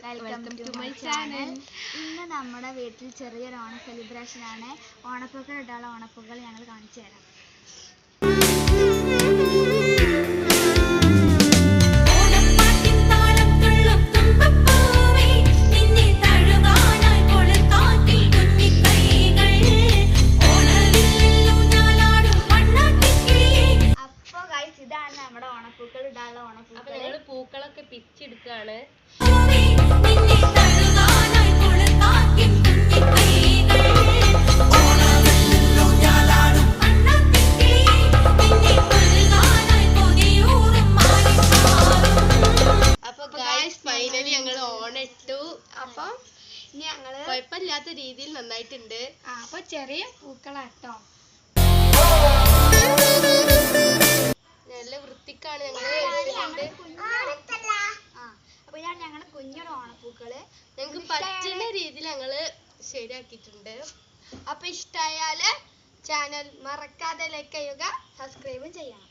Welcome to my channel. ഇന്ന് നമ്മുടെ വീട്ടിൽ ചെറിയൊരു ഓണ സെലിബ്രേഷൻ ആണ്. ഓണപ്പൂക്കൾ ഇടാനുള്ള ഓണപ്പൂക്കൾ ഞങ്ങൾ കാണിച്ചു തരാം. ഇതാണ് നമ്മുടെ ഓണപ്പൂക്കൾ ഇടാനുള്ള ഓണപ്പൂക്കൾ. പൂക്കളൊക്കെ പിച്ചെടുക്കാണ്. അപ്പൊ ഫൈനലി ഞങ്ങൾ ഓണിട്ടു. അപ്പൊ ഇനി ഞങ്ങള് കുഴപ്പമില്ലാത്ത രീതിയിൽ നന്നായിട്ടുണ്ട്. അപ്പൊ ചെറിയ പൂക്കളാട്ടോ, നല്ല വൃത്തിക്കാണ് ഞങ്ങള്. അപ്പൊ ഇതാണ് ഞങ്ങളുടെ കുഞ്ഞൊരു ഓണപ്പൂക്കള്. ഞങ്ങക്ക് പറ്റുന്ന രീതിയിൽ ഞങ്ങള് ശരിയാക്കിയിട്ടുണ്ട്. അപ്പൊ ഇഷ്ടമായാല് ചാനൽ മറക്കാതെ ലൈക്ക് ചെയ്യുക, സബ്സ്ക്രൈബും ചെയ്യണം.